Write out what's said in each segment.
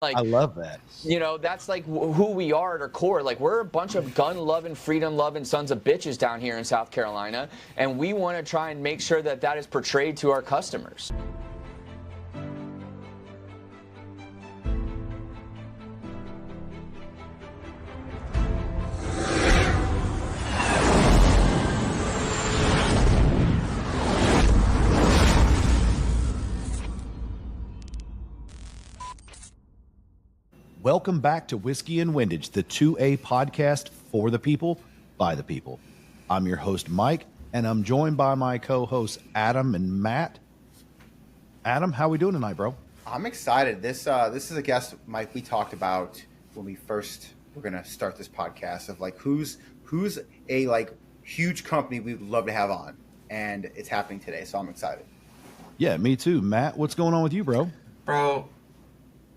I Like, love that. that's like who we are at our core. Like, we're a bunch of gun-loving, freedom-loving sons of bitches down here in South Carolina, and we want to try and make sure that that is portrayed to our customers. Welcome back to Whiskey and Windage, the 2A podcast for the people, by the people. I'm your host, Mike, and I'm joined by my co-hosts, Adam and Matt. Adam, how we doing tonight, bro? I'm excited. This is a guest, Mike, we talked about when we first were going to start this podcast of like who's a like huge company we would love to have on, and it's happening today, so I'm excited. Yeah, me too. Matt, what's going on with you, bro? Bro,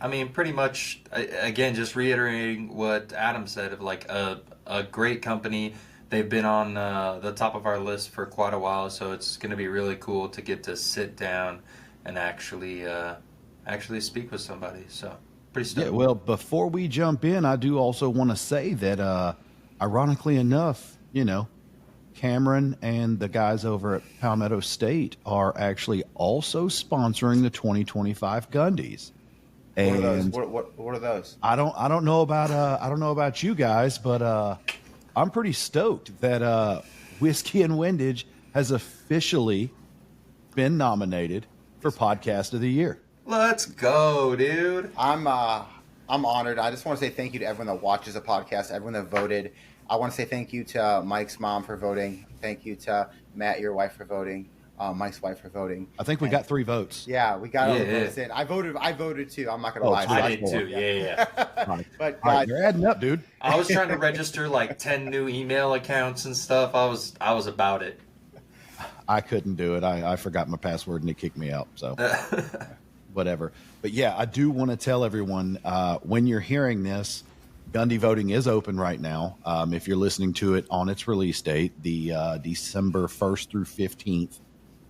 I mean, pretty much, again, just reiterating what Adam said of like a great company. They've been on the top of our list for quite a while, so it's going to be really cool to get to sit down and actually speak with somebody. So pretty stoked. Yeah, well, before we jump in, I do also want to say that, ironically enough, Cameron and the guys over at Palmetto State are actually also sponsoring the 2025 Gundies. What are those? And What are those? I don't know about you guys, but I'm pretty stoked that Whiskey and Windage has officially been nominated for Podcast of the Year. Let's go, dude. I'm honored. I just want to say thank you to everyone that watches the podcast, everyone that voted. I want to say thank you to Mike's mom for voting. Thank you to Matt, your wife, for voting. Mike's wife for voting. I think we got 3 votes. Yeah, we got all the votes in. I voted too. I'm not gonna lie. I did too. Yeah. But All right, you're adding up, dude. I was trying to register like 10 new email accounts and stuff. I was about it. I couldn't do it. I forgot my password and it kicked me out. So whatever. But yeah, I do want to tell everyone when you're hearing this, Gundy voting is open right now. If you're listening to it on its release date, the December 1st through 15th.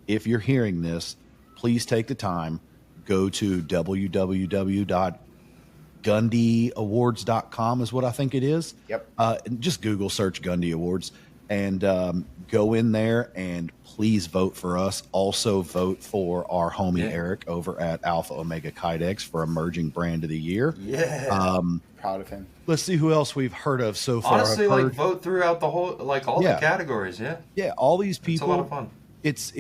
If you're hearing this, please take the time, go to www.gundyawards.com is what I think it is. Yep. Just Google search Gundy Awards and go in there and please vote for us. Also vote for our homie Eric over at Alpha Omega Kydex for Emerging Brand of the Year. Yeah. Proud of him. Let's see who else we've heard of so far. Honestly, like vote throughout the whole, like all the categories. Yeah. Yeah. All these people. It's a lot of fun. It's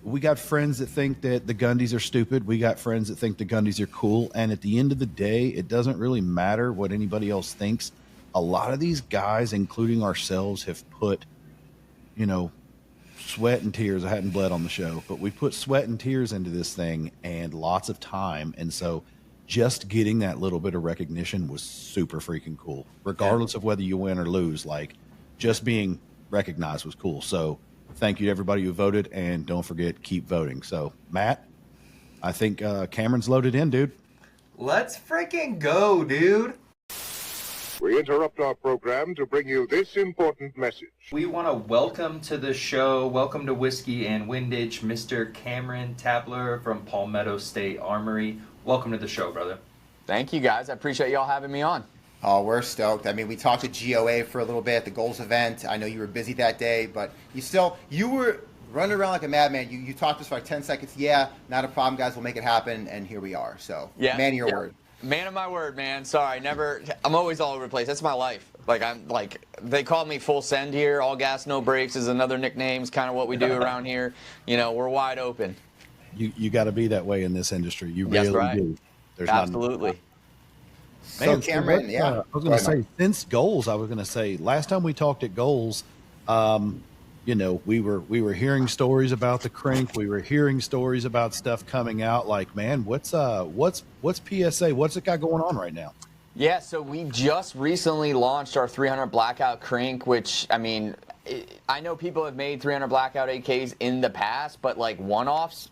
we got friends that think that the Gundys are stupid. We got friends that think the Gundys are cool. And at the end of the day, it doesn't really matter what anybody else thinks. A lot of these guys, including ourselves, have put, sweat and tears. I hadn't bled on the show, but we put sweat and tears into this thing and lots of time. And so just getting that little bit of recognition was super freaking cool, regardless of whether you win or lose. Like, just being recognized was cool. So thank you to everybody who voted, and don't forget, keep voting. So, Matt, I think Cameron's loaded in, dude. Let's freaking go, dude. We interrupt our program to bring you this important message. We want to welcome to the show, welcome to Whiskey and Windage, Mr. Cameron Tapler from Palmetto State Armory. Welcome to the show, brother. Thank you, guys. I appreciate y'all having me on. Oh, we're stoked. I mean, we talked to GOA for a little bit at the Goals event. I know you were busy that day, but you were running around like a madman. You talked to us for like 10 seconds. Yeah, not a problem, guys. We'll make it happen, and here we are. So, man of your word. Man of my word, man. Sorry, I'm always all over the place. That's my life. They call me Full Send here. All gas, no brakes is another nickname. It's kind of what we do around here. We're wide open. You got to be that way in this industry. You really do. There's absolutely. So Cameron, I was going to say, since Goals, I was going to say, last time we talked at Goals, we were hearing stories about the Crink. We were hearing stories about stuff coming out. Like, man, what's PSA? What's it got going on right now? Yeah, so we just recently launched our 300 Blackout Crink, which, I mean, I know people have made 300 Blackout AKs in the past, but like one-offs,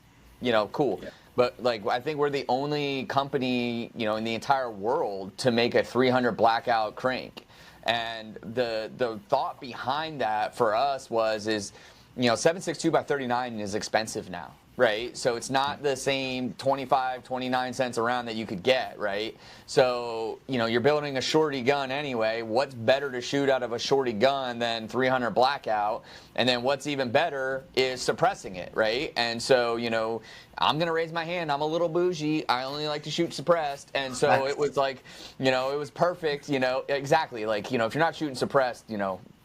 cool. Yeah. But I think we're the only company, in the entire world to make a 300 Blackout Crink. And the thought behind that for us is 7.62 by 39 is expensive now. right? So it's not the same 25, 29 cents a round that you could get, right? So, you're building a shorty gun anyway. What's better to shoot out of a shorty gun than 300 blackout? And then what's even better is suppressing it, right? And so, I'm going to raise my hand. I'm a little bougie. I only like to shoot suppressed. And so it was like, it was perfect, exactly. Like, if you're not shooting suppressed,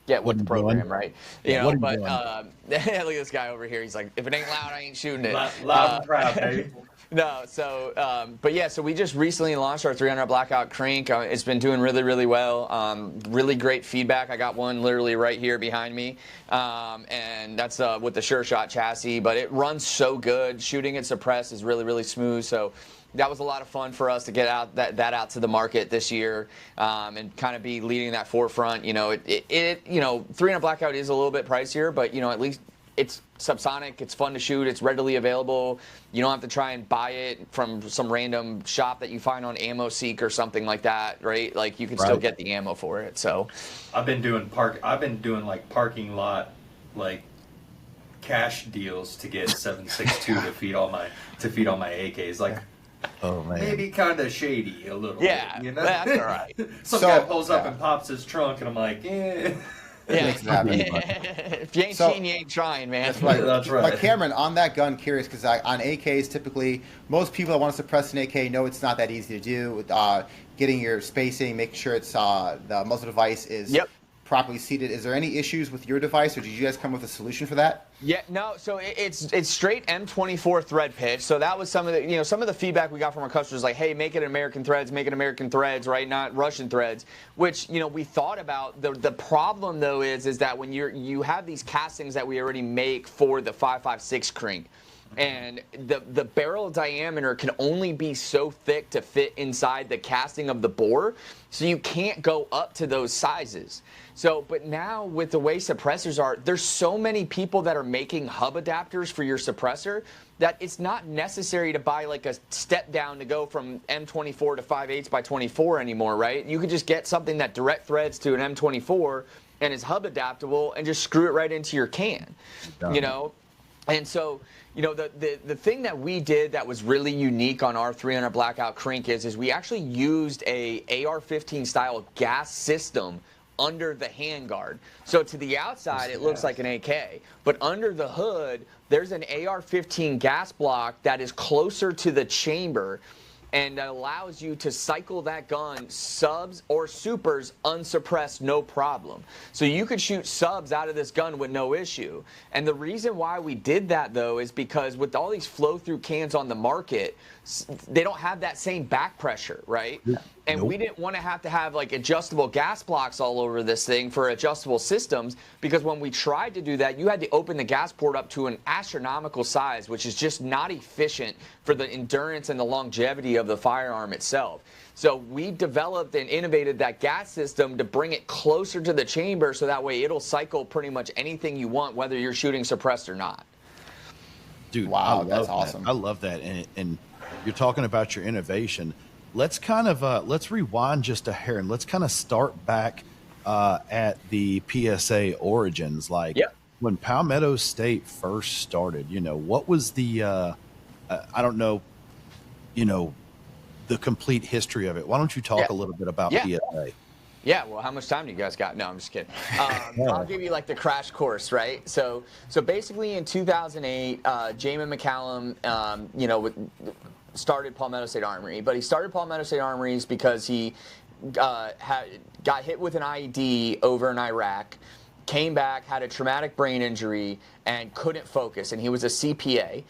get with the program, right? But look at this guy over here. He's like, if it ain't loud, I ain't shooting it. Loud and proud, baby. No, so, but yeah, so we just recently launched our 300 Blackout Crink. It's been doing really, really well. Really great feedback. I got one literally right here behind me. And that's with the Sure Shot chassis, but it runs so good. Shooting it suppressed is really, really smooth. So that was a lot of fun for us to get out that out to the market this year, and kind of be leading that forefront. 300 Blackout is a little bit pricier, but at least it's subsonic. It's fun to shoot. It's readily available. You don't have to try and buy it from some random shop that you find on AmmoSeek or something like that, right? Like you can still get the ammo for it. So I've been doing like parking lot like cash deals to get 7.62 to feed all my AKs. Like. Oh man. Maybe kind of shady a little bit. That's all right. Some guy pulls up and pops his trunk, and I'm like, eh. Yeah. If you ain't seen, you ain't trying, man. That's right. That's right. But Cameron, on that gun, curious, because on AKs, typically, most people that want to suppress an AK know it's not that easy to do. With getting your spacing, making sure it's the muzzle device is properly seated. Is there any issues with your device, or did you guys come with a solution for that? Yeah, no. So it's straight M24 thread pitch. So that was some of the feedback we got from our customers, like, hey, make it American threads, right? Not Russian threads. Which we thought about. The problem though is that when you have these castings that we already make for the 5.56 Crink. And the barrel diameter can only be so thick to fit inside the casting of the bore, so you can't go up to those sizes. So, but now with the way suppressors are, there's so many people that are making hub adapters for your suppressor that it's not necessary to buy like a step down to go from M24 to 5/8 by 24 anymore, right? You could just get something that direct threads to an M24 and is hub adaptable and just screw it right into your can, And so, the thing that we did that was really unique on our 300 Blackout Crink is we actually used a AR-15 style gas system under the handguard. So to the outside, it looks like an AK, but under the hood, there's an AR-15 gas block that is closer to the chamber and that allows you to cycle that gun subs or supers unsuppressed, no problem. So you could shoot subs out of this gun with no issue. And the reason why we did that, though, is because with all these flow-through cans on the market, they don't have that same back pressure, right? And we didn't want to have like adjustable gas blocks all over this thing for adjustable systems, because when we tried to do that, you had to open the gas port up to an astronomical size, which is just not efficient for the endurance and the longevity of the firearm itself. So we developed and innovated that gas system to bring it closer to the chamber, so that way it'll cycle pretty much anything you want, whether you're shooting suppressed or not. Dude, wow, that's awesome. I love that. And you're talking about your innovation. Let's kind of let's rewind just a hair and let's kind of start back at the PSA origins. Like when Palmetto State first started, what was the I don't know, the complete history of it. Why don't you talk a little bit about PSA? Yeah, well, how much time do you guys got? No, I'm just kidding. I'll give you like the crash course, right? So basically in 2008, Jamin McCallum, started Palmetto State Armory, but he started Palmetto State Armories because he got hit with an IED over in Iraq, came back, had a traumatic brain injury, and couldn't focus. And he was a CPA.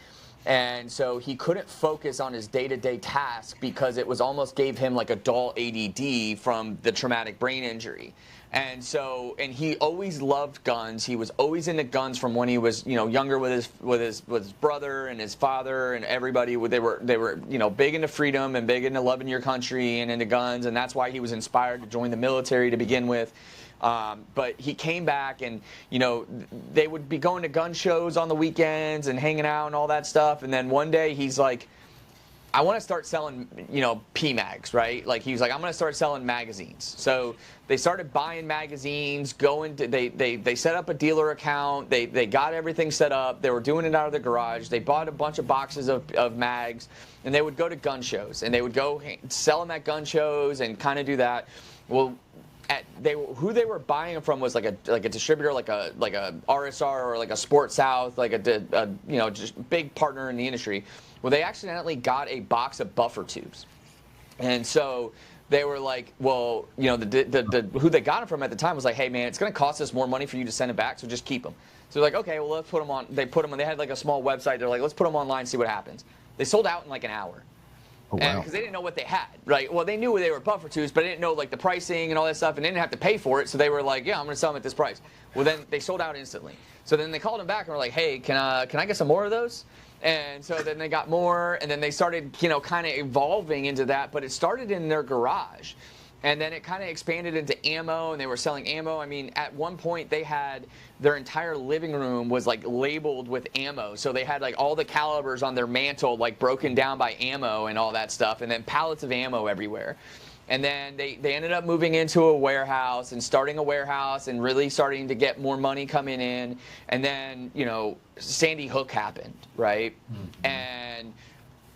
And so he couldn't focus on his day-to-day task because it was almost gave him like a dull ADD from the traumatic brain injury. And so, and he always loved guns. He was always into guns from when he was, younger with his brother and his father and everybody. They were big into freedom and big into loving your country and into guns. And that's why he was inspired to join the military to begin with. But he came back and, they would be going to gun shows on the weekends and hanging out and all that stuff. And then one day he's like, I want to start selling, PMags, right? Like he was like, I'm going to start selling magazines. So they started buying magazines, they set up a dealer account. They got everything set up. They were doing it out of the garage. They bought a bunch of boxes of mags, and they would go to gun shows, and they would go sell them at gun shows and kind of do that. Well, who they were buying them from was like a distributor, like a RSR or like a Sport South, like a just big partner in the industry. Well, they accidentally got a box of buffer tubes, and so they were like, well, who they got them from at the time was like, hey man, it's going to cost us more money for you to send them back, so just keep them. So they're like, okay, well let's put them on. They put them on. They had like a small website. They're like, let's put them online, see what happens. They sold out in like an hour. Oh, wow. Because they didn't know what they had, right? Well, they knew they were buffer tubes, but they didn't know like the pricing and all that stuff, and they didn't have to pay for it. So they were like, "Yeah, I'm going to sell them at this price." Well, then they sold out instantly. So then they called them back and were like, "Hey, can I get some more of those?" And so then they got more, and then they started, kind of evolving into that. But it started in their garage, and then it kind of expanded into ammo, and they were selling ammo. I mean, at one point they had their entire living room was like labeled with ammo. So they had like all the calibers on their mantle like broken down by ammo and all that stuff, and then pallets of ammo everywhere. And then they ended up moving into a warehouse and starting a warehouse and really starting to get more money coming in. And then, Sandy Hook happened, right? Mm-hmm. And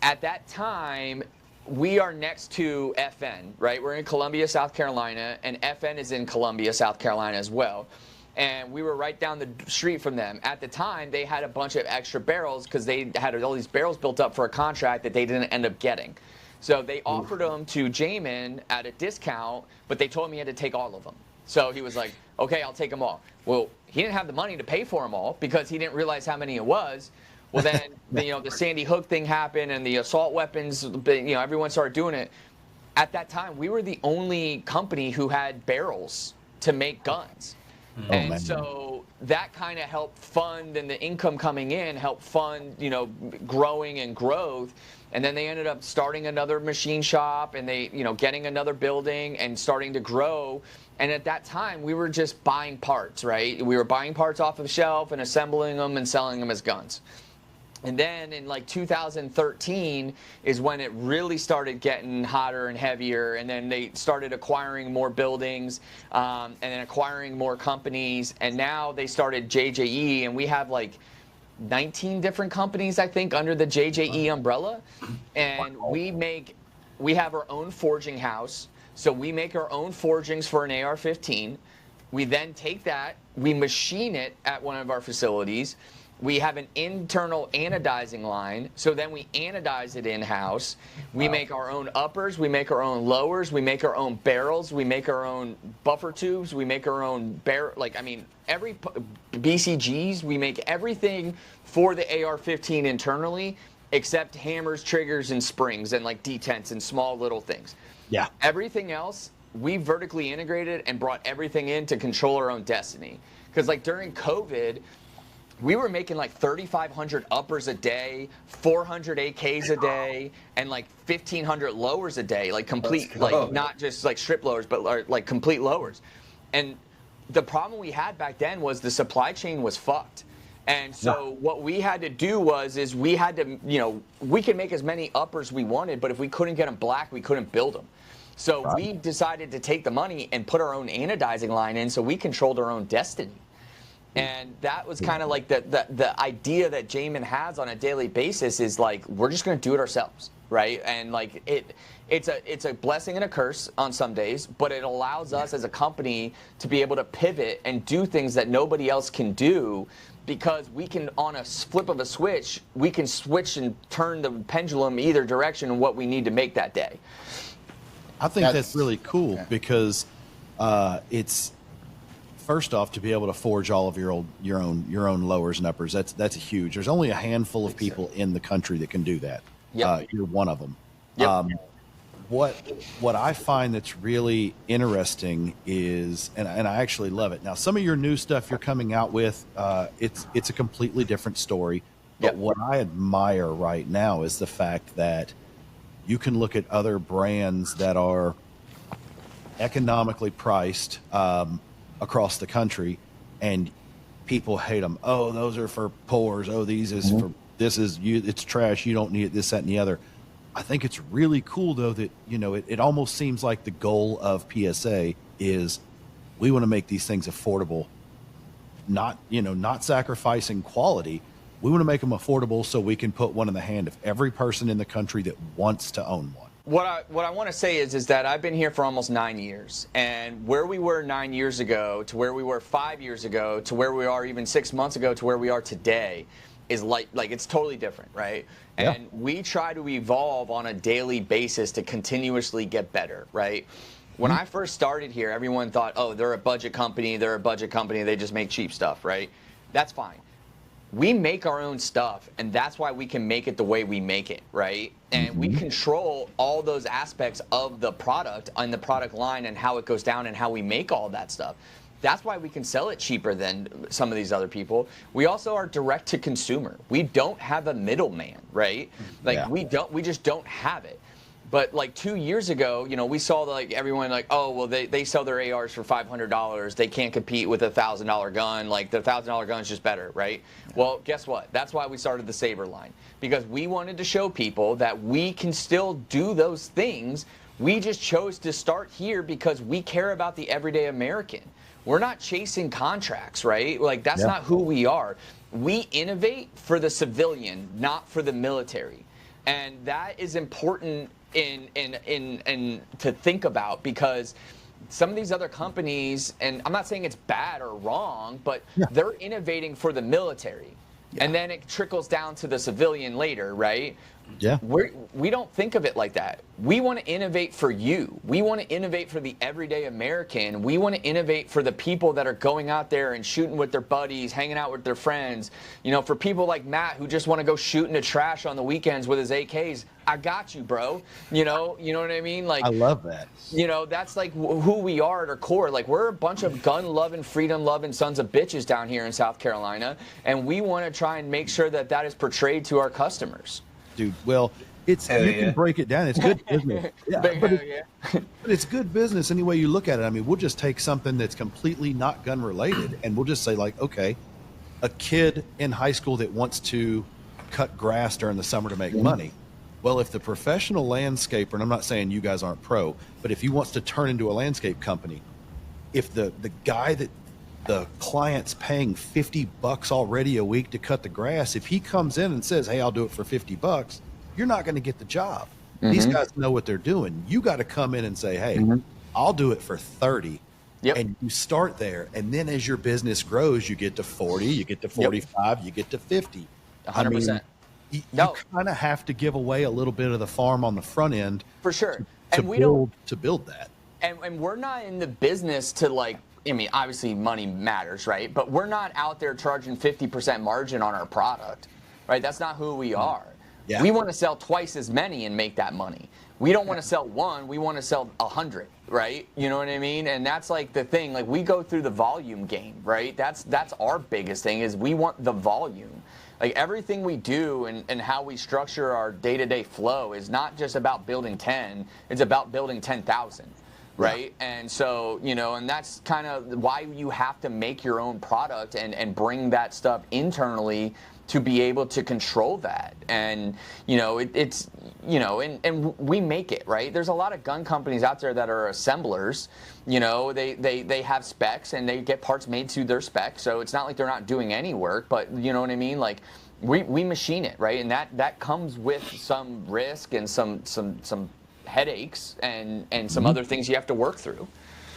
at that time, we are next to FN, right? We're in Columbia, South Carolina, and FN is in Columbia, South Carolina as well. And we were right down the street from them. At the time, they had a bunch of extra barrels because they had all these barrels built up for a contract that they didn't end up getting. So they offered them to Jamin at a discount, but they told him he had to take all of them. So he was like, okay, I'll take them all. Well, he didn't have the money to pay for them all because he didn't realize how many it was. Well, then, the Sandy Hook thing happened and the assault weapons, everyone started doing it. At that time, we were the only company who had barrels to make guns. And so that kind of helped fund, and the income coming in helped fund, growing and growth. And then they ended up starting another machine shop, and they, getting another building and starting to grow. And at that time, we were just buying parts, right? We were buying parts off of the shelf and assembling them and selling them as guns. And then in like 2013 is when it really started getting hotter and heavier. And then they started acquiring more buildings and then acquiring more companies. And now they started JJE, and we have like 19 different companies, I think, under the JJE umbrella. And we have our own forging house. So we make our own forgings for an AR-15. We then take that, we machine it at one of our facilities. We have an internal anodizing line, so then we anodize it in-house. We make our own uppers, we make our own lowers, we make our own barrels, we make our own buffer tubes, we make our own every BCGs, we make everything for the AR-15 internally, except hammers, triggers, and springs, and like detents and small little things. Yeah. Everything else, we vertically integrated and brought everything in to control our own destiny. Because like during COVID, we were making like 3,500 uppers a day, 400 AKs a day, and like 1,500 lowers a day, like complete, like not just like strip lowers, but like complete lowers. And the problem we had back then was the supply chain was fucked. And so what we had to do is we had to, we could make as many uppers we wanted, but if we couldn't get them black, we couldn't build them. So we decided to take the money and put our own anodizing line in, so we controlled our own destiny. And that was kind of like the idea that Jamin has on a daily basis is like, we're just going to do it ourselves, right? And like it's a blessing and a curse on some days, but it allows us as a company to be able to pivot and do things that nobody else can do, because we can, on a flip of a switch, we can switch and turn the pendulum either direction in what we need to make that day. I think that's really cool because it's, first off, to be able to forge all of your own lowers and uppers, that's huge. There's only a handful of people in the country that can do that. Yep. You're one of them. Yep. What I find that's really interesting is, and I actually love it. Now, some of your new stuff you're coming out with, it's a completely different story. But what I admire right now is the fact that you can look at other brands that are economically priced across the country, and people hate them. Oh, those are for poors. Oh, it's trash. You don't need it, this, that, and the other. I think it's really cool though that, you know, it almost seems like the goal of PSA is we want to make these things affordable, not, you know, not sacrificing quality. We want to make them affordable so we can put one in the hand of every person in the country that wants to own one. What I want to say is that I've been here for almost 9 years, and where we were 9 years ago to where we were 5 years ago to where we are even 6 months ago to where we are today is like it's totally different, right? Yeah. And we try to evolve on a daily basis to continuously get better, right? When I first started here, everyone thought, oh, they're a budget company, they just make cheap stuff, right? That's fine. We make our own stuff, and that's why we can make it the way we make it, right? And we control all those aspects of the product and the product line and how it goes down and how we make all that stuff. That's why we can sell it cheaper than some of these other people. We also are direct to consumer. We don't have a middleman, right? Like we just don't have it. But like 2 years ago, you know, we saw like everyone like, oh, well, they sell their ARs for $500. They can't compete with a $1,000 gun. Like the $1,000 gun is just better, right? Well, guess what? That's why we started the Saber line, because we wanted to show people that we can still do those things. We just chose to start here because we care about the everyday American. We're not chasing contracts, right? Like that's not who we are. We innovate for the civilian, not for the military. And that is important in to think about, because some of these other companies, and I'm not saying it's bad or wrong, but they're innovating for the military. And then it trickles down to the civilian later, right? Yeah. We don't think of it like that. We want to innovate for you. We want to innovate for the everyday American. We want to innovate for the people that are going out there and shooting with their buddies, hanging out with their friends. You know, for people like Matt who just want to go shoot in the trash on the weekends with his AKs, I got you, bro. You know what I mean? Like, I love that. You know, that's like who we are at our core. Like, we're a bunch of gun-loving, freedom-loving sons of bitches down here in South Carolina, and we want to try and make sure that that is portrayed to our customers. Dude, well, it's can break it down. It's good business. But it's good business any way you look at it. I mean, we'll just take something that's completely not gun related, and we'll just say like, okay, a kid in high school that wants to cut grass during the summer to make money. Well, if the professional landscaper, and I'm not saying you guys aren't pro, but if he wants to turn into a landscape company, if the guy that the client's paying $50 already a week to cut the grass, if he comes in and says, hey, I'll do it for $50, you're not going to get the job. These guys know what they're doing. You got to come in and say, hey, I'll do it for 30. And you start there. And then as your business grows, you get to 40, you get to 45, you get to 50. 100%. You kind of have to give away a little bit of the farm on the front end. For sure. To build that. And we're not in the business to like, I mean, obviously money matters, right? But we're not out there charging 50% margin on our product, right? That's not who we are. Yeah. We want to sell twice as many and make that money. We don't want to sell one, we want to sell 100, right? You know what I mean? And that's like the thing, like we go through the volume game, right? That's our biggest thing, is we want the volume. Like everything we do and how we structure our day-to-day flow is not just about building 10, it's about building 10,000. Right. Yeah. And so, you know, and that's kind of why you have to make your own product and bring that stuff internally to be able to control that. And, you know, it's, you know, and we make it, right? There's a lot of gun companies out there that are assemblers. You know, they have specs and they get parts made to their spec. So it's not like they're not doing any work, but you know what I mean? Like we machine it, right? And that comes with some risk and some headaches and some other things you have to work through.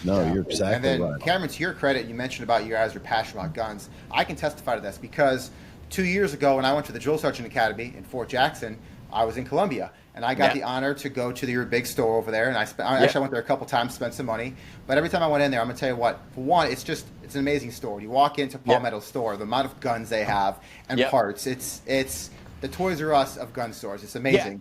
No, you're exactly right. And then, right. Cameron, to your credit, you mentioned about you guys are passionate about guns. I can testify to this because 2 years ago when I went to the Drill Sergeant Academy in Fort Jackson, I was in Columbia. And I got the honor to go to your big store over there. And actually, I went there a couple times, spent some money. But every time I went in there, I'm going to tell you what, for one, it's an amazing store. You walk into Palmetto store, the amount of guns they have and parts, it's the Toys R Us of gun stores. It's amazing.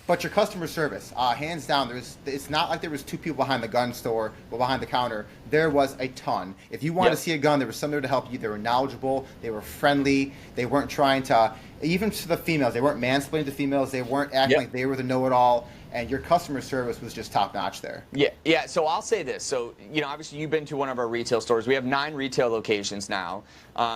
But your customer service, hands down, it's not like there was two people behind the gun store or behind the counter. There was a ton. If you wanted to see a gun, there was somebody to help you. They were knowledgeable. They were friendly. They weren't trying to, even to the females, they weren't mansplaining to females. They weren't acting like they were the know-it-all. and your customer service was just top notch there. Yeah. So I'll say this. So, obviously you've been to one of our retail stores. We have 9 retail locations now.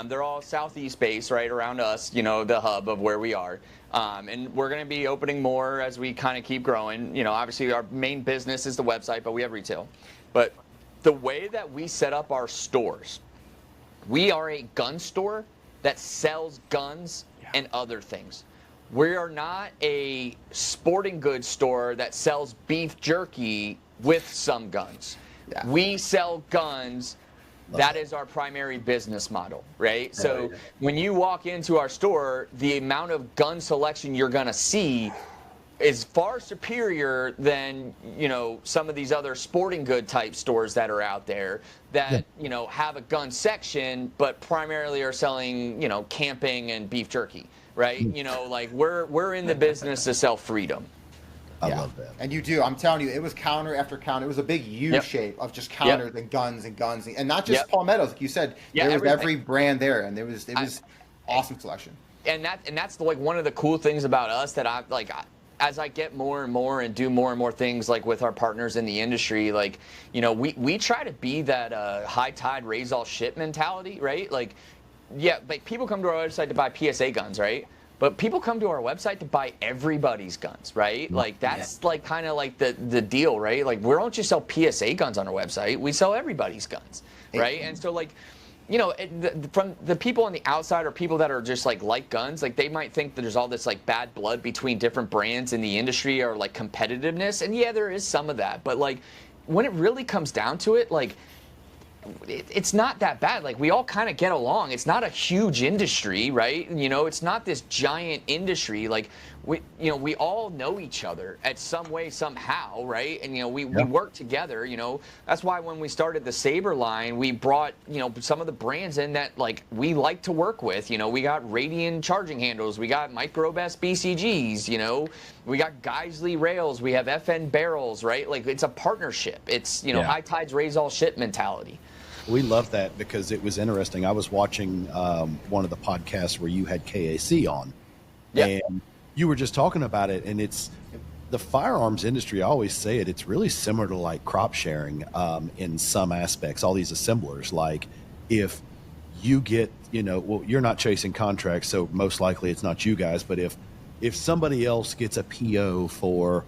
They're all Southeast based, right around us, the hub of where we are. And we're going to be opening more as we kind of keep growing. Obviously our main business is the website, but we have retail. But the way that we set up our stores, we are a gun store that sells guns and other things. We are not a sporting goods store that sells beef jerky with some guns. Yeah. We sell guns. That is our primary business model, right? So when you walk into our store, the amount of gun selection you're going to see is far superior than, some of these other sporting good type stores that are out there that, have a gun section, but primarily are selling, camping and beef jerky, right? We're in the business to sell freedom. I love that. And you do. I'm telling you, it was counter after counter. It was a big U shape of just counters and guns and guns. And not just Palmetto's, like you said. There was every brand there, and it was awesome selection. And that's one of the cool things about us that as I get more and more and do more and more things with our partners in the industry, we try to be that high tide raise all ship mentality, right? People come to our website to buy PSA guns, right? But people come to our website to buy everybody's guns, right? That's kind of the deal, right? We don't just sell PSA guns on our website. We sell everybody's guns, right? And so from the people on the outside or people that are just like guns, they might think that there's all this bad blood between different brands in the industry or competitiveness. And yeah, there is some of that. But when it really comes down to it, it's not that bad. We all kind of get along. It's not a huge industry, right? It's not this giant industry. We all know each other at some way, somehow, right? And we work together. That's why when we started the Saber line, we brought some of the brands in that we like to work with. We got Radian charging handles, we got Microbest BCGs, we got Geisley rails, we have FN barrels, right? It's a partnership. It's high tides raise all ship mentality. We love that because it was interesting. I was watching one of the podcasts where you had KAC on, and you were just talking about it. And it's the firearms industry. I always say it. It's really similar to crop sharing in some aspects. All these assemblers, if you get, you're not chasing contracts, so most likely it's not you guys. But if somebody else gets a PO for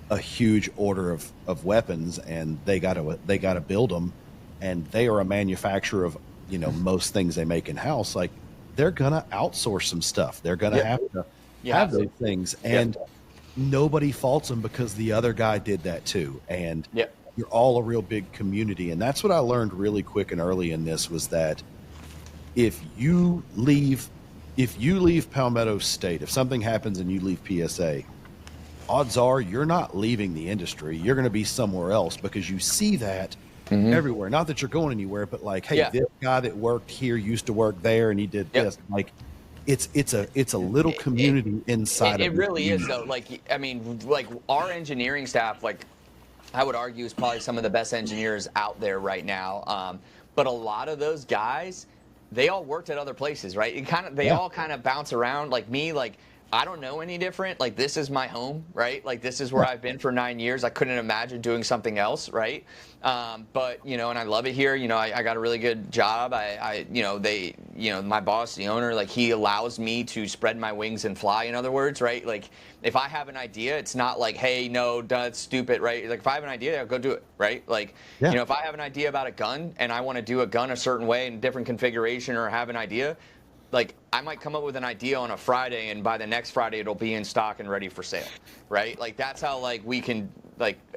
a huge order of weapons and they gotta build them, and they are a manufacturer of, most things they make in house, they're going to outsource some stuff. They're going to have to have those things. And nobody faults them because the other guy did that too. And you're all a real big community. And that's what I learned really quick and early in this was that if you leave Palmetto State, if something happens and you leave PSA, odds are you're not leaving the industry. You're going to be somewhere else because you see that everywhere. Not that you're going anywhere, but hey, this guy that worked here used to work there, and he did this. It's a little community inside. It really is though. Our engineering staff, I would argue, is probably some of the best engineers out there right now. But a lot of those guys, they all worked at other places, right? They all kind of bounce around. Me, I don't know any different. This is my home, right? This is where I've been for 9 years. I couldn't imagine doing something else, right? But, and I love it here. I got a really good job. My boss, the owner, he allows me to spread my wings and fly, in other words, right? If I have an idea, it's not hey, no, that's stupid, right? If I have an idea, I'll go do it, right? If I have an idea about a gun and I want to do a gun a certain way in different configuration or have an idea, I might come up with an idea on a Friday, and by the next Friday it'll be in stock and ready for sale, right? That's how we can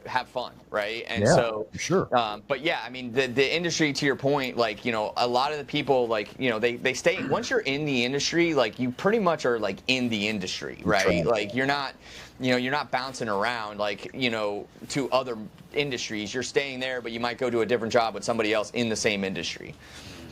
have fun, right? And so sure. But the industry, to your point, a lot of the people, they stay once you're in the industry, you pretty much are in the industry, right? You're not bouncing around to other industries. You're staying there, but you might go to a different job with somebody else in the same industry.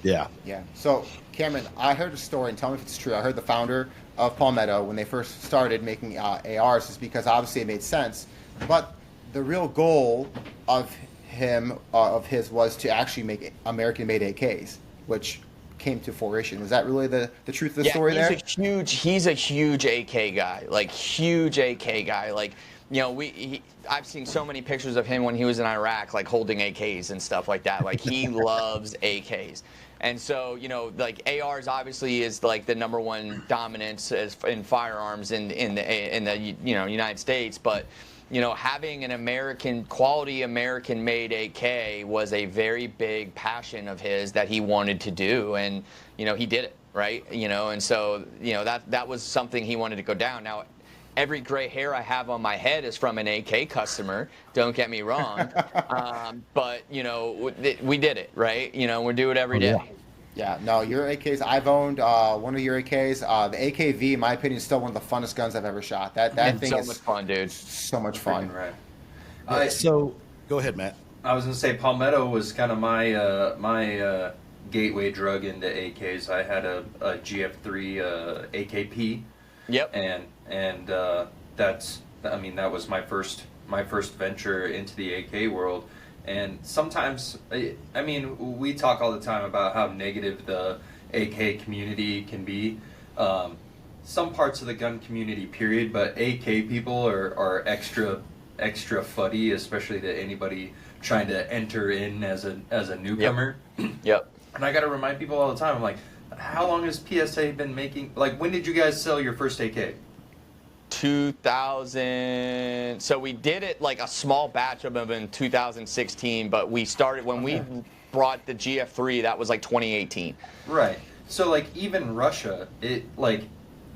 Yeah. So, Cameron, I heard a story, and tell me if it's true. I heard the founder of Palmetto, when they first started making ARs, is because obviously it made sense. But the real goal of his was to actually make American-made AKs, which came to fruition. Is that really the truth of the story there? He's a huge AK guy, huge AK guy. you know, I've seen so many pictures of him when he was in Iraq, like holding AKs and stuff like that. Like he loves AKs. And so, you know, like ARs obviously is like the number one dominance in firearms in the you know, United States, but you know, having an quality American made AK was a very big passion of his that he wanted to do, and you know, he did it, right? You know, and so, you know, that was something he wanted to go down. Now, every gray hair I have on my head is from an AK customer. Don't get me wrong, but you know, we did it, right? You know, we do it every day. Yeah, no, your AKs, I've owned one of your AKs. The AKV, in my opinion, is still one of the funnest guns I've ever shot. That thing so is much fun, dude. So much fun. Right. So, go ahead, Matt. I was gonna say Palmetto was kind of my gateway drug into AKs. I had a GF3 AKP. Yep. And that was my first venture into the AK world. And sometimes, I mean, we talk all the time about how negative the AK community can be. Some parts of the gun community, period, but AK people are extra fuddy, especially to anybody trying to enter in as a newcomer. Yep. And I got to remind people all the time, I'm like, how long has PSA been making, like, when did you guys sell your first AK? 2000. So we did it like a small batch of them in 2016, but we started when we brought the GF3. That was like 2018. Right. So like even Russia, it like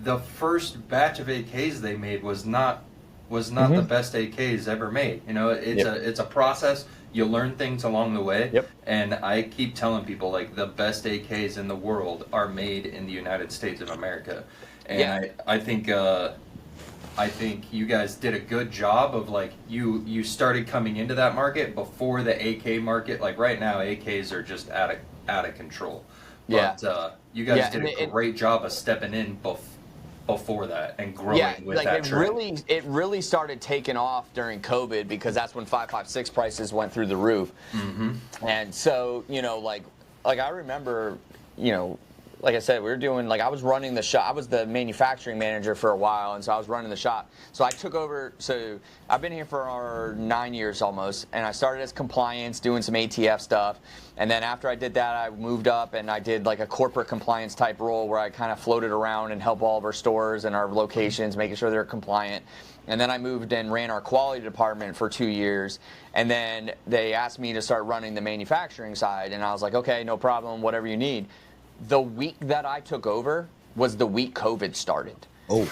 the first batch of AKs they made was not the best AKs ever made. You know, it's a process. You learn things along the way. Yep. And I keep telling people like the best AKs in the world are made in the United States of America. And I think you guys did a good job of like you started coming into that market before the AK market. Like right now, AKs are just out of control. But you guys did a great job of stepping in before that and growing with that trend. It really started taking off during COVID because that's when 5.56 prices went through the roof. Mm-hmm. And so, you know, like I remember, you know, like I said, we were doing, like, I was running the shop. I was the manufacturing manager for a while, and so I was running the shop. So I took over, so I've been here for 9 years almost, and I started as compliance, doing some ATF stuff. And then after I did that, I moved up and I did like a corporate compliance type role where I kind of floated around and helped all of our stores and our locations, making sure they're compliant. And then I moved and ran our quality department for 2 years. And then they asked me to start running the manufacturing side, and I was like, okay, no problem, whatever you need. The week that I took over was the week COVID started. Oh.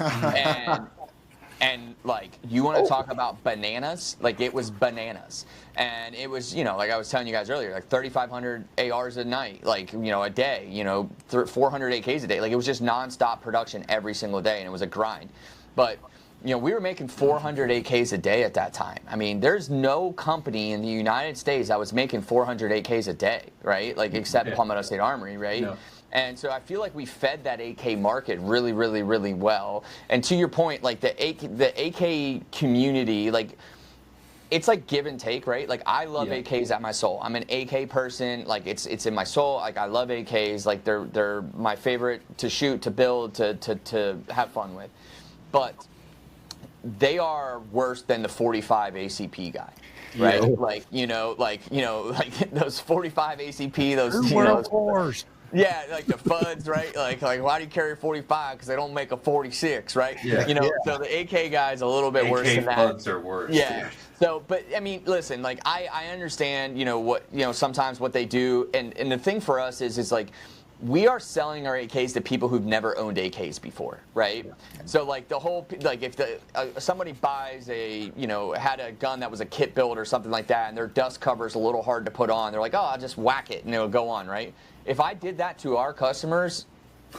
And like, you want to talk about bananas? Like, it was bananas. And it was, you know, like I was telling you guys earlier, like 3,500 ARs a night, like, you know, a day, you know, 400 AKs a day. Like, it was just nonstop production every single day, and it was a grind. But, you know, we were making 400 AKs a day at that time. I mean, there's no company in the United States that was making 400 AKs a day, right? Like, except Palmetto State Armory, right? No. And so I feel like we fed that AK market really, really, really well. And to your point, like the AK community, like it's like give and take, right? Like I love AKs at my soul. I'm an AK person. Like it's in my soul. Like I love AKs. Like they're my favorite to shoot, to build, to have fun with. But they are worse than the 45 ACP guy. Right? Yeah. Like those 45 ACP, those yeah, like the FUDs, right? Like why do you carry 45? Because they don't make a 46, right? Yeah. You know, so the AK guy's a little bit worse than that. FUDs are worse. Yeah. So, but I mean, listen, like I understand, you know, what, you know, sometimes what they do, and the thing for us is like, we are selling our AKs to people who've never owned AKs before, right? Yeah. So like the whole, like if somebody buys had a gun that was a kit build or something like that, and their dust cover's a little hard to put on, they're like, oh, I'll just whack it and it'll go on, right? If I did that to our customers,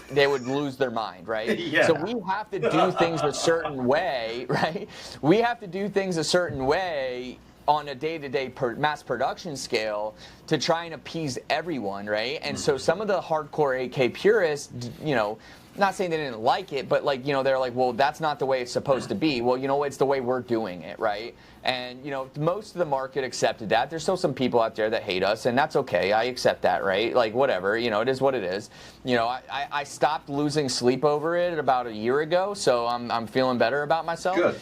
they would lose their mind, right? Yeah. So we have to do things a certain way, right? We have to do things a certain way on a day-to-day mass production scale to try and appease everyone, right? And so some of the hardcore AK purists, you know, not saying they didn't like it, but like, they're like, well, that's not the way it's supposed to be. Well, it's the way we're doing it, right? And, most of the market accepted that. There's still some people out there that hate us, and that's okay. I accept that, right? Like, whatever, it is what it is. I stopped losing sleep over it about a year ago, so I'm feeling better about myself. Good.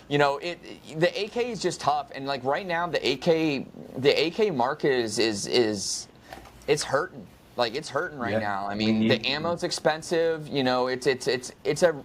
The AK is just tough, and like right now, the AK market is it's hurting. Like, it's hurting right now. I mean, the ammo's expensive. It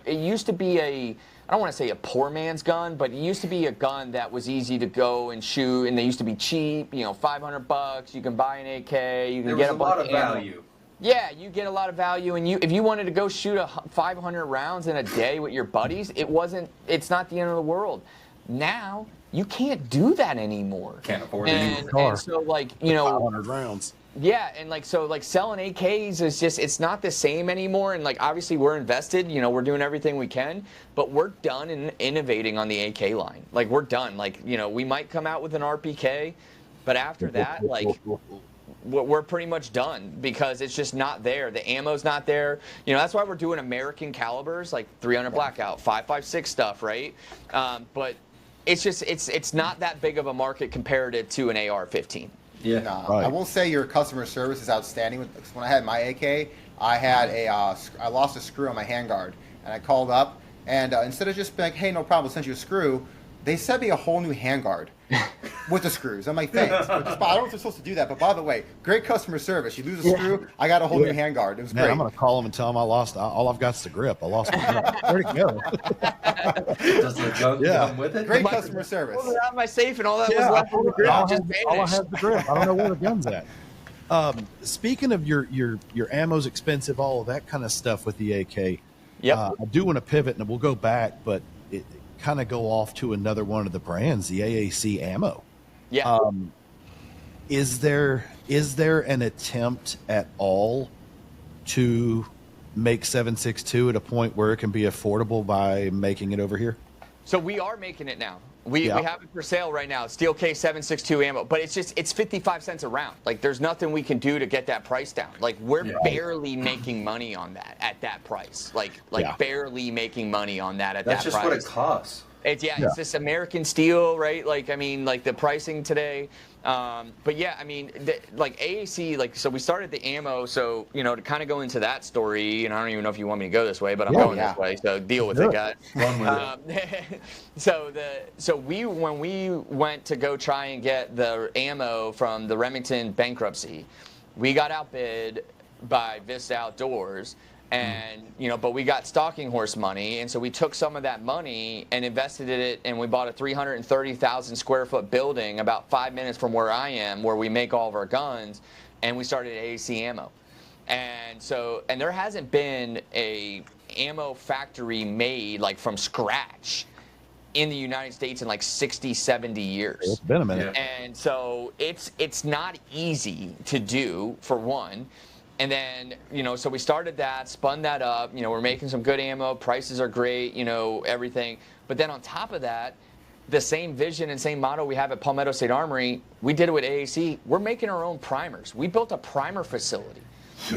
used to be I don't want to say a poor man's gun, but it used to be a gun that was easy to go and shoot, and they used to be cheap. $500. You can buy an AK. You can get a bunch of value. Yeah, you get a lot of value, and if you wanted to go shoot 500 rounds in a day with your buddies, it's not the end of the world. Now you can't do that anymore. Can't afford it. And so, like, 500 rounds. Yeah, and like, so like selling AKs is just, it's not the same anymore. And like, obviously we're invested, we're doing everything we can, but we're done in innovating on the AK line. Like, we're done. Like, we might come out with an RPK, but after that, like, we're pretty much done because it's just not there. The ammo's not there. That's why we're doing American calibers, like 300 blackout, 5.56 stuff, right? But it's just, it's not that big of a market compared to an AR-15. Yeah, right. I will say your customer service is outstanding. When I had my AK, I lost a screw on my handguard, and I called up, and instead of just being like, "Hey, no problem, we'll send you a screw," they sent me a whole new handguard with the screws. I'm like, thanks. I don't know if they're supposed to do that, but by the way, great customer service. You lose a screw, I got a whole new handguard. It was great. I'm going to call them and tell them I lost. All I've got is the grip. I lost my grip. Where'd it go? Does the gun come with it? Great customer service. I pulled it out of my safe, and all that was left with the grip just vanished. All I have the grip. I don't know where the gun's at. Speaking of your ammo's expensive, all of that kind of stuff with the AK. I do want to pivot, and we'll go back, but it kind of go off to another one of the brands, the AAC ammo. Yeah. Is there an attempt at all to make 7.62 at a point where it can be affordable by making it over here? So we are making it now. We have it for sale right now. Steel K 7.62 ammo, but it's 55 cents a round. Like, there's nothing we can do to get that price down. Like, we're barely making money on that at that price. Like barely making money on that at that price. That's just what it costs. It's this American steel, right? Like, I mean, like the pricing today. But yeah, I mean, like AAC, like, so we started the ammo. So, to kind of go into that story, and I don't even know if you want me to go this way, but I'm going this way. So deal with it, guys. When we went to go try and get the ammo from the Remington bankruptcy, we got outbid by Vista Outdoors. And, but we got stalking horse money, and so we took some of that money and invested in it, and we bought a 330,000 square foot building about 5 minutes from where I am, where we make all of our guns, and we started AAC Ammo. And there hasn't been a ammo factory made like from scratch in the United States in like 60, 70 years. It's been a minute. And so it's not easy to do, for one. And then, so we started that, spun that up, we're making some good ammo, prices are great, everything. But then on top of that, the same vision and same motto we have at Palmetto State Armory, we did it with AAC. We're making our own primers. We built a primer facility,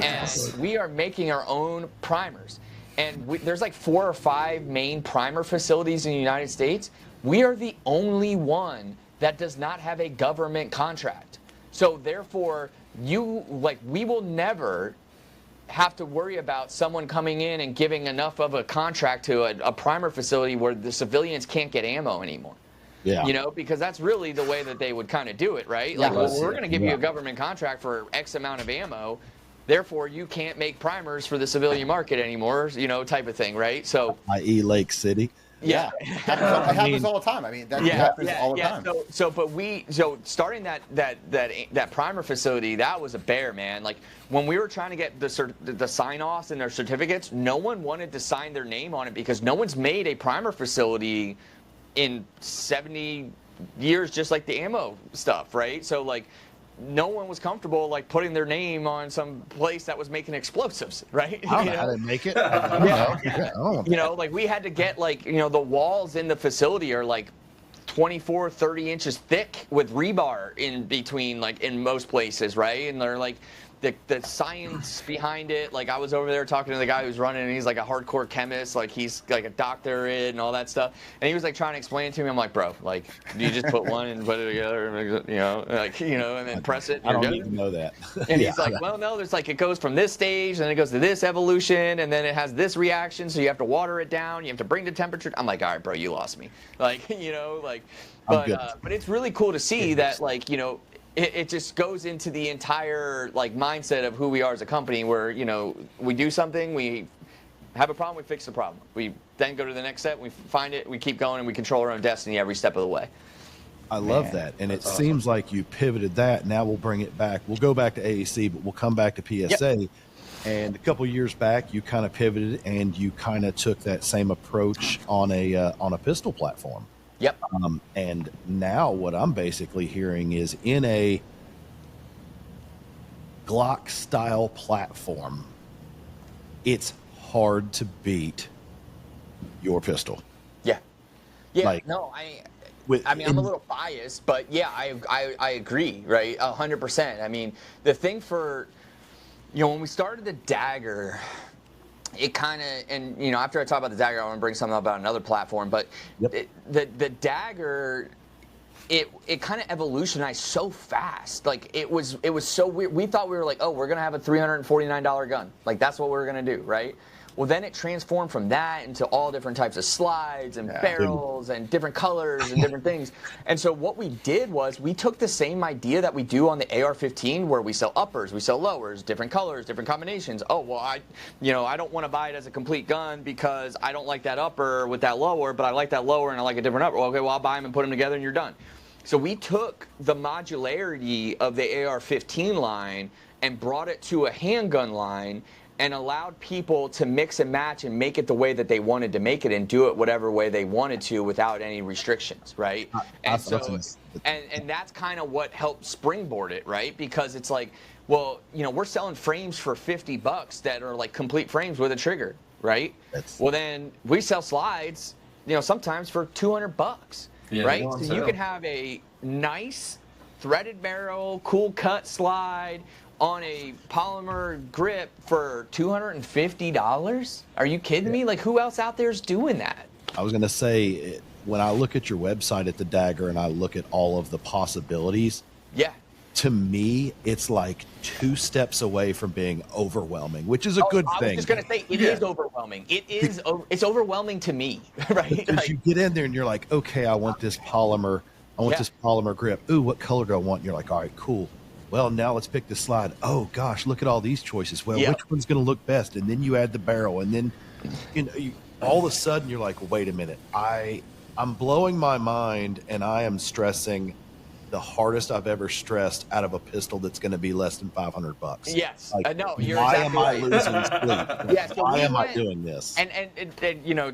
and we are making our own primers. And there's like 4 or 5 main primer facilities in the United States. We are the only one that does not have a government contract. So therefore, we will never have to worry about someone coming in and giving enough of a contract to a primer facility where the civilians can't get ammo anymore. Yeah. Because that's really the way that they would kind of do it, right? Like, well, we're going to give you a government contract for X amount of ammo, therefore you can't make primers for the civilian market anymore, type of thing, right? So, i.e. Lake City. Yeah, it happens all the time. I mean, that happens all the time. So starting that primer facility, that was a bear, man. Like, when we were trying to get the sign-offs and their certificates, no one wanted to sign their name on it because no one's made a primer facility in 70 years, just like the ammo stuff, right? So like, no one was comfortable like putting their name on some place that was making explosives, right? I don't know how to make it. Like we had to get the walls in the facility are like 24, 30 inches thick with rebar in between, like in most places, right? And they're like, the science behind it. Like I was over there talking to the guy who's running, and he's like a hardcore chemist, like he's like a doctorate and all that stuff. And he was like trying to explain it to me. I'm like, bro, like you just put one and put it together, and, and then press it. And I don't you're need good. to know that. And he's like, well, no, there's like it goes from this stage, and then it goes to this evolution, and then it has this reaction, so you have to water it down, you have to bring the temperature. I'm like, all right, bro, you lost me. Like, but it's really cool to see that, like, it just goes into the entire like mindset of who we are as a company, where we do something, we have a problem, we fix the problem, we then go to the next step, we find it, we keep going, and we control our own destiny every step of the way. I love that, and it seems like you pivoted that. Now we'll bring it back. We'll go back to AAC, but we'll come back to PSA. Yep. And a couple years back, you kind of pivoted and you kind of took that same approach on a pistol platform. Yep. And now what I'm basically hearing is in a Glock style platform, it's hard to beat your pistol. Yeah. Yeah. Like, no, I'm a little biased, but yeah, I agree, right? 100%. I mean, the thing for, when we started the Dagger, it kind of, and after I talk about the Dagger, I want to bring something up about another platform, but the Dagger, it kind of evolutionized so fast. Like it was so weird. We thought we were like, oh, we're gonna have a $349 gun. Like that's what we're gonna do, right? Well, then it transformed from that into all different types of slides and barrels and different colors and different things. And so what we did was we took the same idea that we do on the AR-15, where we sell uppers, we sell lowers, different colors, different combinations. Oh, well, I don't want to buy it as a complete gun because I don't like that upper with that lower, but I like that lower and I like a different upper. Okay, well, I'll buy them and put them together and you're done. So we took the modularity of the AR-15 line and brought it to a handgun line and allowed people to mix and match and make it the way that they wanted to make it and do it whatever way they wanted to without any restrictions, right? And that's kind of what helped springboard it, right? Because it's like, well, we're selling frames for $50 that are like complete frames with a trigger, right? Well, then we sell slides, sometimes for $200, right? So you can have a nice threaded barrel, cool cut slide on a polymer grip for $250? Are you kidding me? Like, who else out there is doing that? I was going to say, when I look at your website at the Dagger and I look at all of the possibilities, to me, it's like 2 steps away from being overwhelming, which is a good thing. I was just going to say, it is overwhelming. It's overwhelming to me, right? Because you get in there and you're like, okay, I want this polymer. I want this polymer grip. Ooh, what color do I want? And you're like, all right, cool. Well, now let's pick the slide. Oh, gosh, look at all these choices. Well, which one's going to look best? And then you add the barrel. And then all of a sudden you're like, wait a minute. I'm blowing my mind, and I am stressing the hardest I've ever stressed out of a pistol that's going to be less than $500. Yes. No, you're why exactly right. am I losing sleep? Yes, so why am I doing this? And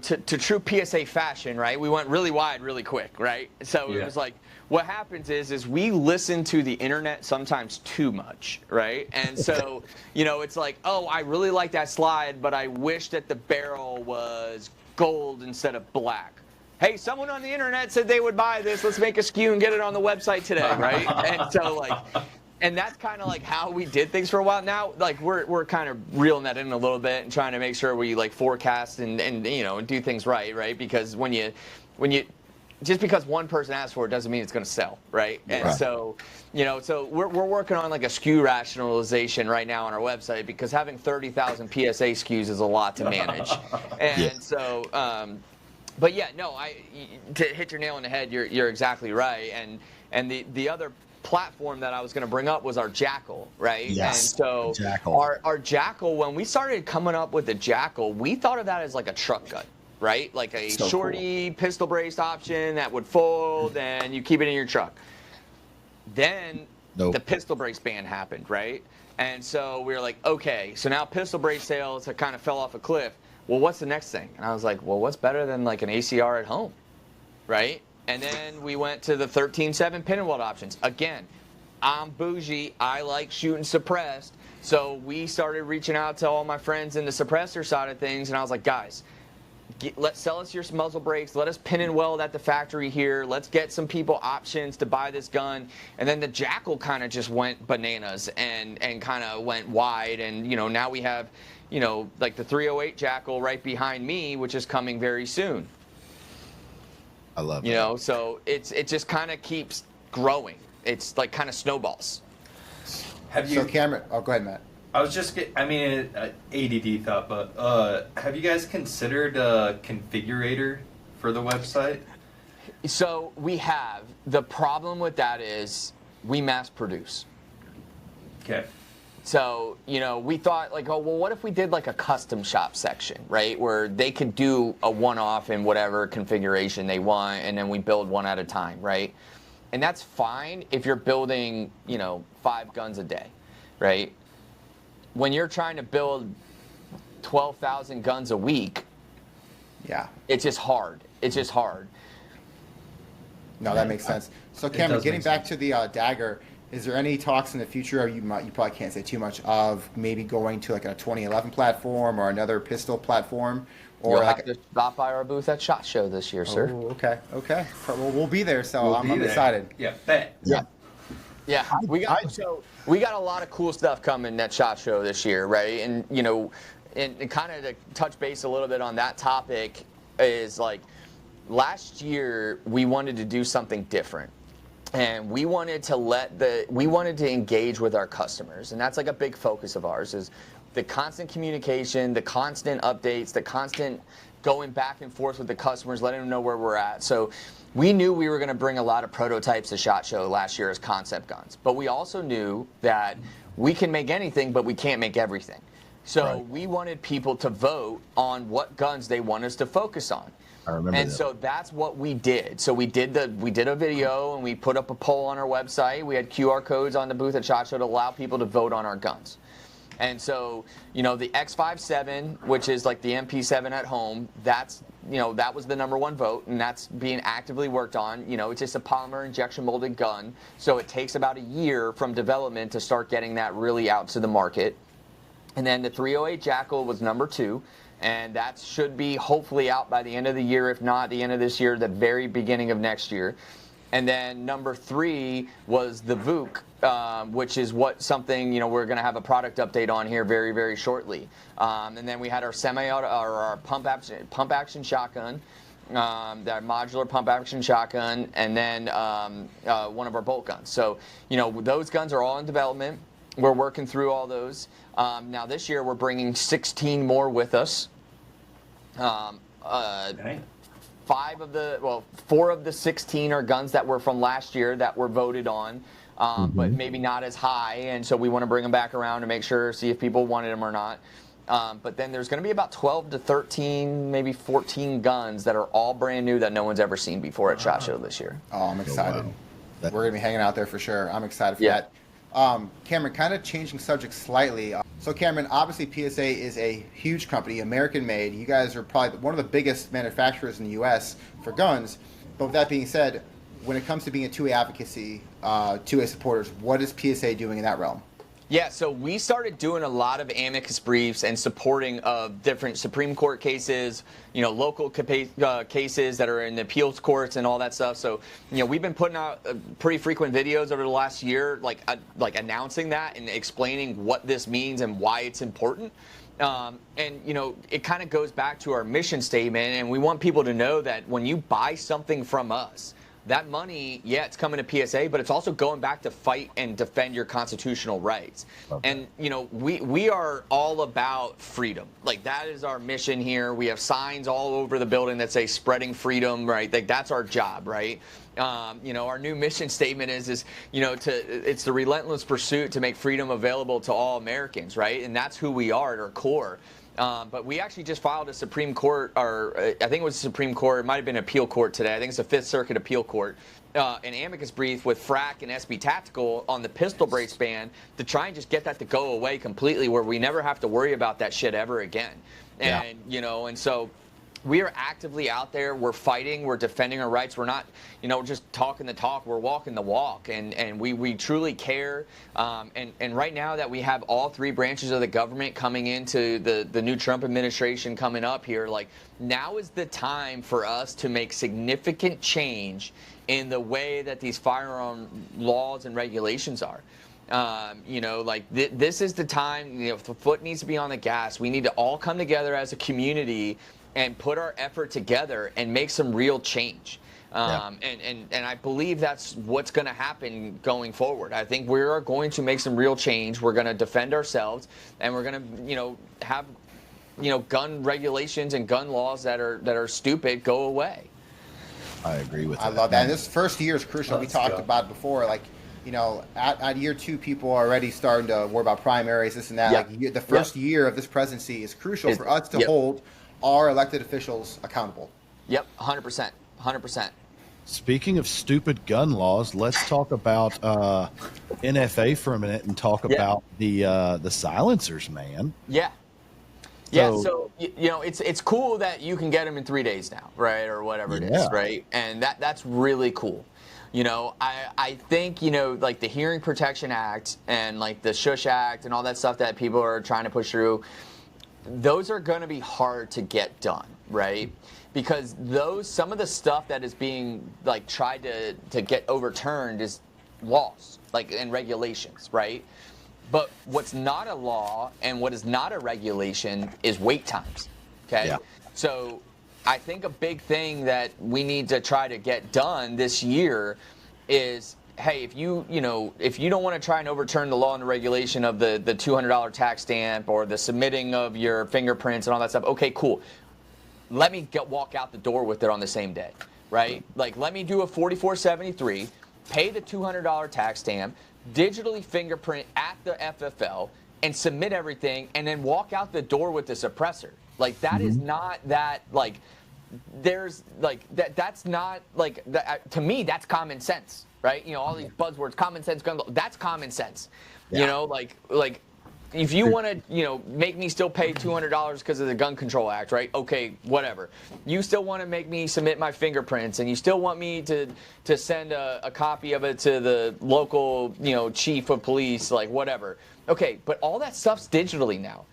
to true PSA fashion, right? We went really wide really quick, right? So it was like, what happens is we listen to the internet sometimes too much, right? And so, it's like, oh, I really like that slide, but I wish that the barrel was gold instead of black. Hey, someone on the internet said they would buy this. Let's make a SKU and get it on the website today, right? And so, and that's kind of like how we did things for a while. Now, like we're kind of reeling that in a little bit and trying to make sure we like forecast and do things right? Because when you just because one person asks for it doesn't mean it's going to sell, right? And so, so we're working on like a SKU rationalization right now on our website, because having 30,000 PSA SKUs is a lot to manage, and so. But to hit your nail on the head, you're exactly right. And the other platform that I was going to bring up was our Jackal, right? Yes. And so Jackal. Our Jackal, when we started coming up with the Jackal, we thought of that as like a truck gun, right? Like a shorty pistol braced option that would fold and you keep it in your truck. Then the pistol brace ban happened, right? And so we were like, okay, so now pistol brace sales have kind of fell off a cliff. Well, what's the next thing? And I was like, well, what's better than like an ACR at home, right? And then we went to the 13.7 pin and weld options. Again, I'm bougie. I like shooting suppressed. So we started reaching out to all my friends in the suppressor side of things, and I was like, guys, let's sell us your muzzle brakes. Let us pin and weld at the factory here. Let's get some people options to buy this gun. And then the Jackal kind of just went bananas and kind of went wide. And, now we have, like the 308 Jackal right behind me, which is coming very soon. I love it. So it just kind of keeps growing. It's like kind of snowballs. So Cameron, go ahead, Matt. I was just, ADD thought, but have you guys considered a configurator for the website? So we have. The problem with that is we mass produce. Okay. So, we thought like, what if we did like a custom shop section, right? Where they could do a one-off in whatever configuration they want, and then we build one at a time, right? And that's fine if you're building, 5 guns a day, right? When you're trying to build 12,000 guns a week, yeah, it's just hard. No, that makes sense. So Cameron, getting back to the Dagger, is there any talks in the future, or you probably can't say too much, of maybe going to like a 2011 platform or another pistol platform? Or You'll have to stop by our booth at SHOT Show this year, sir. Oh, okay. Well, we'll be there, so I'm excited. Yeah, bet. Yeah, we got a lot of cool stuff coming at SHOT Show this year, right? And and kind of to touch base a little bit on that topic is like last year we wanted to do something different, and we wanted to engage with our customers, and that's like a big focus of ours is the constant communication, the constant updates, the constant going back and forth with the customers, letting them know where we're at. So we knew we were going to bring a lot of prototypes to SHOT Show last year as concept guns, but we also knew that we can make anything, but we can't make everything. So we wanted people to vote on what guns they want us to focus on. I remember and that. so that's what we did. So we did a video and we put up a poll on our website. We had QR codes on the booth at SHOT Show to allow people to vote on our guns. And so, the X57, which is like the MP7 at home, that was the #1 vote, and that's being actively worked on. It's just a polymer injection molded gun, so it takes about a year from development to start getting that really out to the market. And then the 308 Jackal was #2, and that should be hopefully out by the end of the year, if not the end of this year, the very beginning of next year. And then #3 was the VOOC, which is something we're going to have a product update on here very, very shortly. And then we had our semi-auto, or our pump action shotgun, that modular pump action shotgun, and then one of our bolt guns. So those guns are all in development. We're working through all those. Now this year we're bringing 16 more with us. Okay. 4 of the 16 are guns that were from last year that were voted on, but maybe not as high, and so we want to bring them back around to make sure, see if people wanted them or not. But then there's going to be about 12 to 13, maybe 14 guns that are all brand new that no one's ever seen before at SHOT Show this year. Oh, I'm excited. wow. We're going to be hanging out there for sure. I'm excited for that. Cameron, kind of changing subject slightly. So Cameron, obviously PSA is a huge company, American made. You guys are probably one of the biggest manufacturers in the U.S. for guns. But with that being said, when it comes to being a 2A advocacy, 2A supporters, what is PSA doing in that realm? Yeah, so we started doing a lot of amicus briefs and supporting of different Supreme Court cases, local cases that are in the appeals courts and all that stuff. So, we've been putting out pretty frequent videos over the last year, like announcing that and explaining what this means and why it's important. And it kind of goes back to our mission statement, and we want people to know that when you buy something from us, that money, it's coming to PSA, but it's also going back to fight and defend your constitutional rights. Okay. And, we are all about freedom. Like, that is our mission here. We have signs all over the building that say spreading freedom, right? Like, that's our job, right? Our new mission statement is it's the relentless pursuit to make freedom available to all Americans, right? And that's who we are at our core. But we actually just filed a Supreme Court, or I think it was the Supreme Court, it might have been appeal court today, I think it's the Fifth Circuit appeal court, an amicus brief with FRAC and SB Tactical on the pistol brace ban to try and just get that to go away completely, where we never have to worry about that shit ever again. And, and so we are actively out there. We're fighting. We're defending our rights. We're not, just talking the talk. We're walking the walk, and we truly care. And right now that we have all three branches of the government coming into the new Trump administration coming up here, like, now is the time for us to make significant change in the way that these firearm laws and regulations are. This is the time. The foot needs to be on the gas. We need to all come together as a community and put our effort together and make some real change. And I believe that's what's going to happen going forward. I think we are going to make some real change. We're going to defend ourselves, and we're going to, have, gun regulations and gun laws that are stupid go away. I agree with that. I love that. And this first year is crucial. We talked about it before, like, at year 2, people are already starting to worry about primaries, this and that. Yep. Like, the first year of this presidency is crucial for us to hold our elected officials accountable. Yep, 100%. 100%. Speaking of stupid gun laws, let's talk about NFA for a minute and talk about the silencers, man. Yeah. So it's cool that you can get them in 3 days now, right, or whatever it is, right? And that's really cool. I think, like the Hearing Protection Act and like the Shush Act and all that stuff that people are trying to push through, those are going to be hard to get done, right? Because some of the stuff that is being like tried to get overturned is laws, like, and regulations, right? But what's not a law and what is not a regulation is wait times, okay? Yeah. So I think a big thing that we need to try to get done this year is, hey, if you don't want to try and overturn the law and the regulation of the $200 tax stamp or the submitting of your fingerprints and all that stuff, okay, cool. Let me walk out the door with it on the same day, right? Like, let me do a 4473, pay the $200 tax stamp, digitally fingerprint at the FFL, and submit everything, and then walk out the door with the suppressor. Like, that is not that, like, there's, like, that's not, like, to me, that's common sense, right? All these buzzwords, common sense, gun law, that's common sense. Like, if you want to, make me still pay $200 because of the Gun Control Act, right? Okay, whatever. You still want to make me submit my fingerprints, and you still want me to send a copy of it to the local, chief of police, like, whatever. Okay, but all that stuff's digitally now.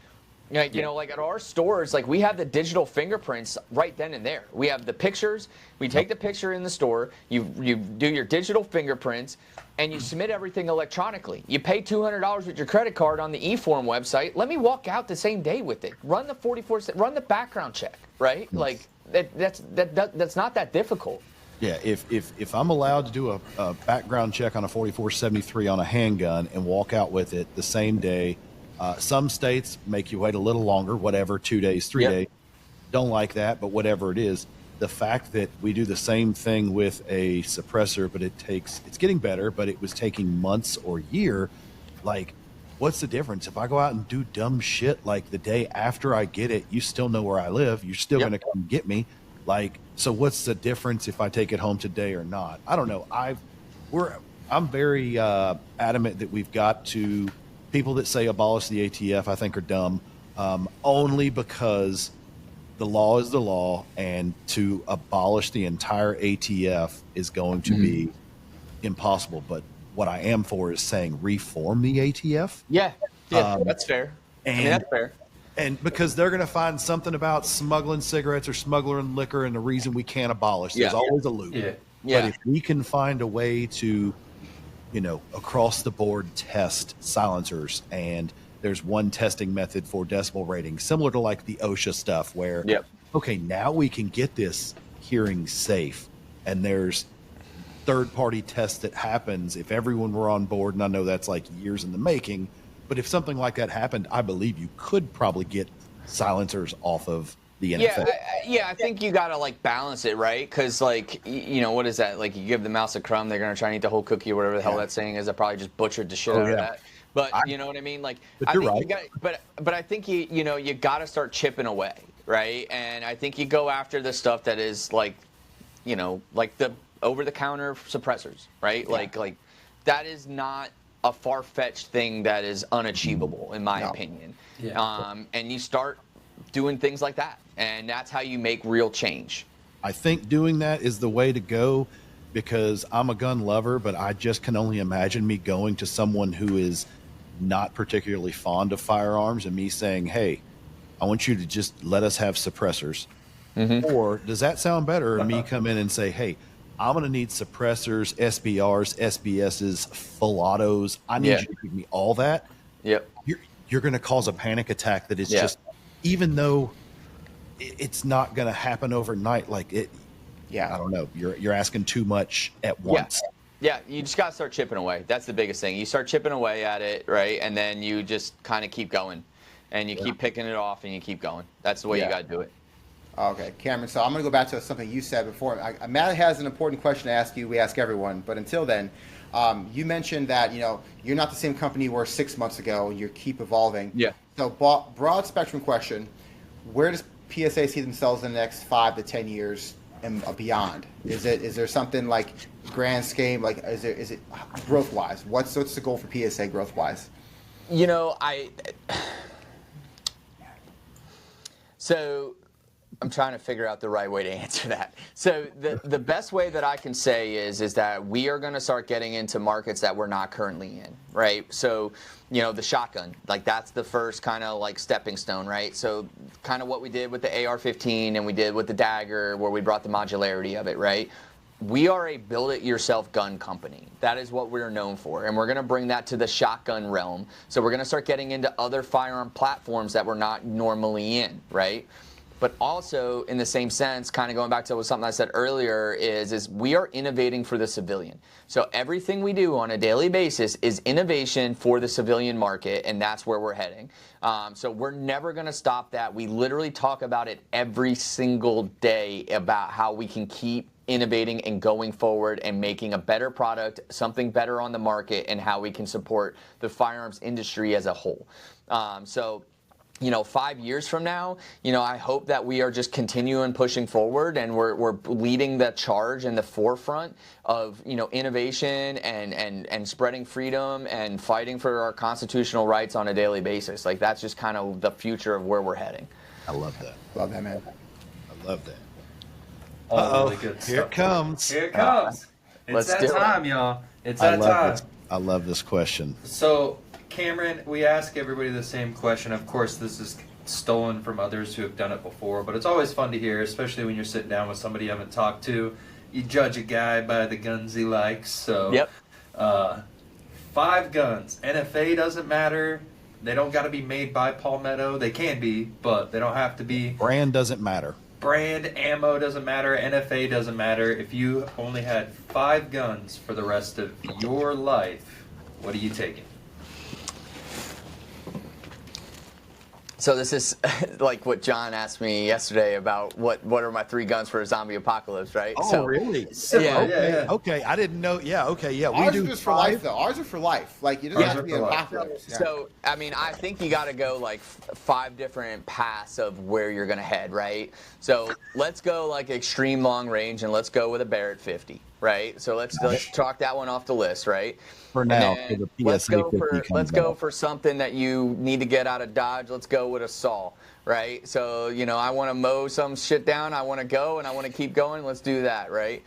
Like, like at our stores, like, we have the digital fingerprints right then and there. We have the pictures. We take the picture in the store. You do your digital fingerprints, and you submit everything electronically. You pay $200 with your credit card on the eForm website. Let me walk out the same day with it. Run the background check, right? Like, that's not that difficult. Yeah, if I'm allowed to do a background check on a 4473 on a handgun and walk out with it the same day. Some states make you wait a little longer, whatever, 2 days, 3 days. Don't like that, but whatever it is. The fact that we do the same thing with a suppressor, but it's getting better, but it was taking months or year. Like, what's the difference? If I go out and do dumb shit, like the day after I get it, you still know where I live. You're still going to come get me. Like, so what's the difference if I take it home today or not? I don't know. I'm very adamant that we've got to. People that say abolish the ATF, I think, are dumb, only because the law is the law, and to abolish the entire ATF is going to be impossible. But what I am for is saying reform the ATF. Yeah, that's fair. That's fair. And because they're going to find something about smuggling cigarettes or smuggling liquor, and the reason we can't abolish. There's always a loop. Yeah. But if we can find a way to across the board test silencers, and there's one testing method for decibel rating, similar to like the OSHA stuff where, okay, now we can get this hearing safe, and there's third-party tests that happens if everyone were on board, and I know that's like years in the making, but if something like that happened, I believe you could probably get silencers off of the NFL. I think you got to like balance it, right? Because like, what is that? Like, you give the mouse a crumb, they're going to try and eat the whole cookie or whatever the hell that saying is. I probably just butchered the shit out of that. But you know what I mean? Like, but you're right. But I think you got to start chipping away, right? And I think you go after the stuff that is like, like the over-the-counter suppressors, right? Yeah. Like that is not a far-fetched thing that is unachievable, in my opinion. Yeah. And you start doing things like that, And that's how you make real change. I think doing that is the way to go, because I'm a gun lover, but I just can only imagine me going to someone who is not particularly fond of firearms and me saying, hey, I want you to just let us have suppressors. Or does that sound better? Or me come in and say, hey, I'm going to need suppressors, SBRs, SBSs, full autos. I need you to give me all that. Yep. You're going to cause a panic attack that is just, even though it's not going to happen overnight, like it. Yeah, I don't know. You're asking too much at once. Yeah, you just got to start chipping away. That's the biggest thing. You start chipping away at it, right? And then you just kind of keep going. And you keep picking it off and you keep going. That's the way you got to do it. Okay, Cameron, so I'm going to go back to something you said before. Matt has an important question to ask you. We ask everyone. But until then, you mentioned that, you're not the same company you were 6 months ago. You keep evolving. Yeah. So broad spectrum question, where does PSA see themselves in the next 5 to 10 years and beyond? Is there something like grand scheme, like is it growth wise? What's the goal for PSA growth wise? So I'm trying to figure out the right way to answer that. So the best way that I can say is that we are going to start getting into markets that we're not currently in, right? So, the shotgun, like that's the first kind of like stepping stone, right? So kind of what we did with the AR-15 and we did with the Dagger, where we brought the modularity of it, right? We are a build-it-yourself gun company. That is what we're known for, and we're going to bring that to the shotgun realm. So we're going to start getting into other firearm platforms that we're not normally in, right? But also, in the same sense, kind of going back to something I said earlier, is we are innovating for the civilian. So everything we do on a daily basis is innovation for the civilian market, and that's where we're heading. So we're never going to stop that. We literally talk about it every single day about how we can keep innovating and going forward and making a better product, something better on the market, and how we can support the firearms industry as a whole. 5 years from now, I hope that we are just continuing pushing forward and we're leading the charge in the forefront of, innovation and spreading freedom and fighting for our constitutional rights on a daily basis. Like, that's just kind of the future of where we're heading. I love that. Love that, man. I love that. Really good Here it comes. Here it comes. It's that time, y'all. It's that time. I love this question. So, Cameron, we ask everybody the same question. Of course, this is stolen from others who have done it before, but it's always fun to hear, especially when you're sitting down with somebody you haven't talked to. You judge a guy by the guns he likes. So, 5 guns. NFA doesn't matter. They don't got to be made by Palmetto. They can be, but they don't have to be. Brand doesn't matter. Brand, ammo doesn't matter. NFA doesn't matter. If you only had 5 guns for the rest of your life, what are you taking? So this is like what John asked me yesterday about what are my 3 guns for a zombie apocalypse, right? Oh, so, really? Yeah. Okay. I didn't know. Yeah. Okay. Yeah. Ours are just for life, though. Ours are for life. Like, you don't have to be an apocalypse. Yeah. So, I mean, I think you got to go like 5 different paths of where you're going to head, right? So let's go like extreme long range, and let's go with a Barrett 50, right? So let's chalk that one off the list, right? For now, let's go for something that you need to get out of Dodge. Let's go with a saw, right? So, I want to mow some shit down. I want to go and I want to keep going. Let's do that, right?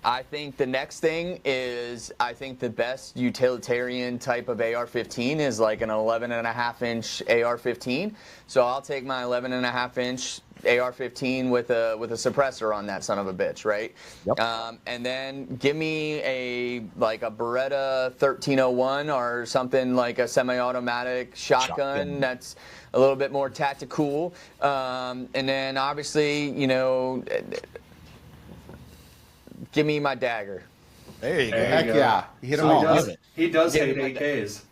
I think the next thing is, I think the best utilitarian type of AR-15 is like an 11.5-inch AR-15. So I'll take my 11.5-inch AR-15 with a suppressor on that son of a bitch, right? Yep. And then give me a Beretta 1301 or something like a semi-automatic shotgun that's a little bit more tactical. And then obviously, give me my Dagger. There you go. Heck yeah. You hit them all. He does hate AKs.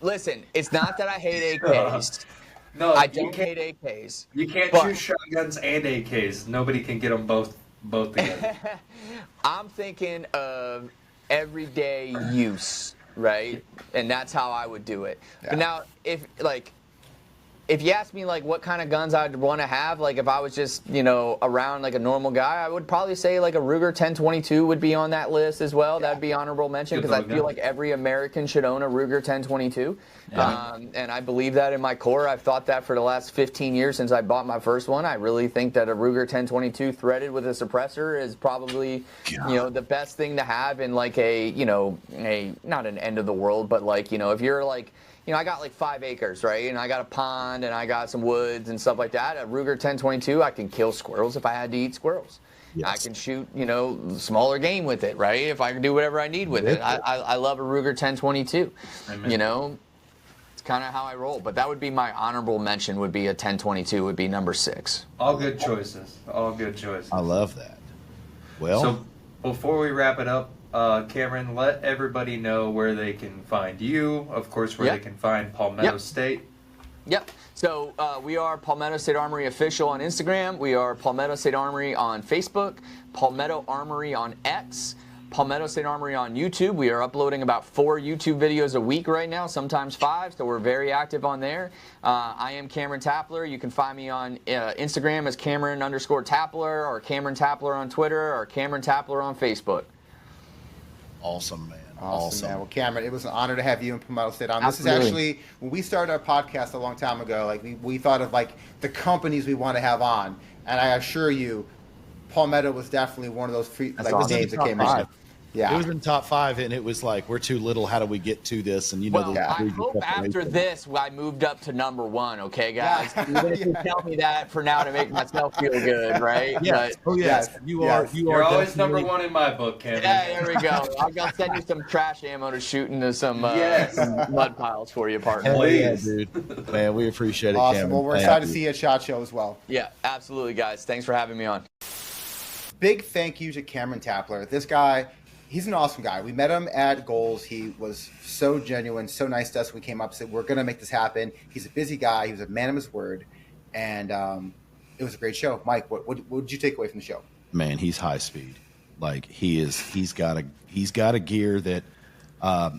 Listen, it's not that I hate AKs. No, I don't hate AKs. You can't choose shotguns and AKs. Nobody can get them both together. I'm thinking of everyday use, right? And that's how I would do it. Yeah. But now, if if you ask me like what kind of guns I'd want to have, like if I was just, you know, around like a normal guy, I would probably say like a Ruger 1022 would be on that list as well. That'd be honorable mention because I feel like every American should own a Ruger 1022. And I believe that in my core. I've thought that for the last 15 years since I bought my first one. I really think that a Ruger 1022 threaded with a suppressor is probably, you know, the best thing to have in like a, you know, not an end of the world, but like, you know, if you're like, you know, I got like 5 acres, right? And I got a pond and I got some woods and stuff like that. A Ruger 1022, I can kill squirrels if I had to eat squirrels. Yes. I can shoot, you know, smaller game with it, right? If I can do whatever I need with it. I love a Ruger 1022. Amen. You know, it's kind of how I roll. But that would be my honorable mention. Would be a 1022. Would be number 6. All good choices. All good choices. I love that. Well, so before we wrap it up, Cameron, let everybody know where they can find you. Of course, where they can find Palmetto State. Yep. So we are Palmetto State Armory Official on Instagram. We are Palmetto State Armory on Facebook. Palmetto Armory on X. Palmetto State Armory on YouTube. We are uploading about 4 YouTube videos a week right now, sometimes 5, so we're very active on there. I am Cameron Tapler. You can find me on Instagram as Cameron_Tapler, or Cameron Tapler on Twitter, or Cameron Tapler on Facebook. Awesome, man. Awesome, man. Well, Cameron, it was an honor to have you in Palmetto State Armory. This is actually, when we started our podcast a long time ago, like we thought of like the companies we want to have on, and I assure you, Palmetto was definitely one of those names that came in. Yeah, it was in top 5, and it was like, we're too little. How do we get to this? And you know, I hope after this, I moved up to number 1. Okay, guys. Even if you tell me that for now to make myself feel good, right? Yes. But, You're always number 1 in my book, Cameron. Yeah, there we go. I'll send you some trash ammo to shoot into some mud piles for you, partner. Please, dude. Man, we appreciate it. Awesome. Cameron. Well, we're excited to see you at SHOT Show as well. Yeah, absolutely, guys. Thanks for having me on. Big thank you to Cameron Tapler. This guy. He's an awesome guy. We met him at Goals. He was so genuine, so nice to us. We came up and said, we're going to make this happen. He's a busy guy. He was a man of his word. And it was a great show. Mike, what did you take away from the show? Man, he's high speed. Like he's got a gear that a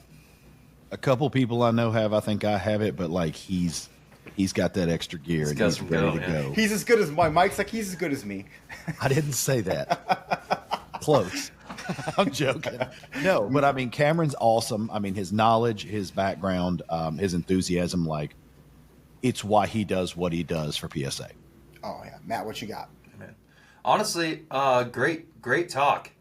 couple people I know have. I think I have it, but like he's got that extra gear and he's ready to go. He's as good as Mike's like he's as good as me. I didn't say that. Close. I'm joking. No, but I mean, Cameron's awesome. I mean, his knowledge, his background, his enthusiasm, like it's why he does what he does for PSA. Oh yeah. Matt, what you got? Honestly, great talk.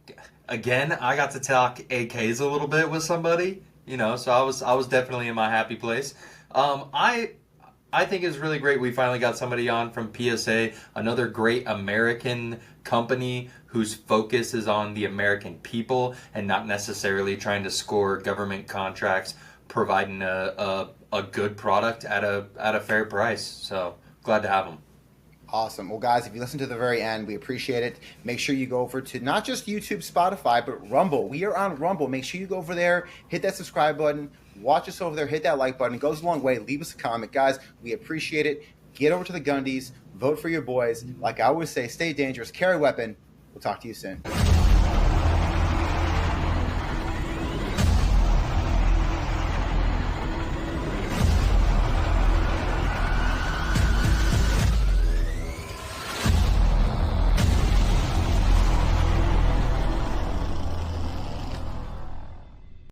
Again, I got to talk AKs a little bit with somebody, you know, so I was definitely in my happy place. I think it's really great we finally got somebody on from PSA, another great American company whose focus is on the American people and not necessarily trying to score government contracts, providing a good product at a fair price. So glad to have them. Awesome. Well, guys, if you listen to the very end, we appreciate it. Make sure you go over to not just YouTube, Spotify, but Rumble. We are on Rumble. Make sure you go over there, hit that subscribe button, watch us over there, hit that like button. It goes a long way. Leave us a comment. Guys, we appreciate it. Get over to the Gundies. Vote for your boys. Like I always say, stay dangerous. Carry a weapon. We'll talk to you soon.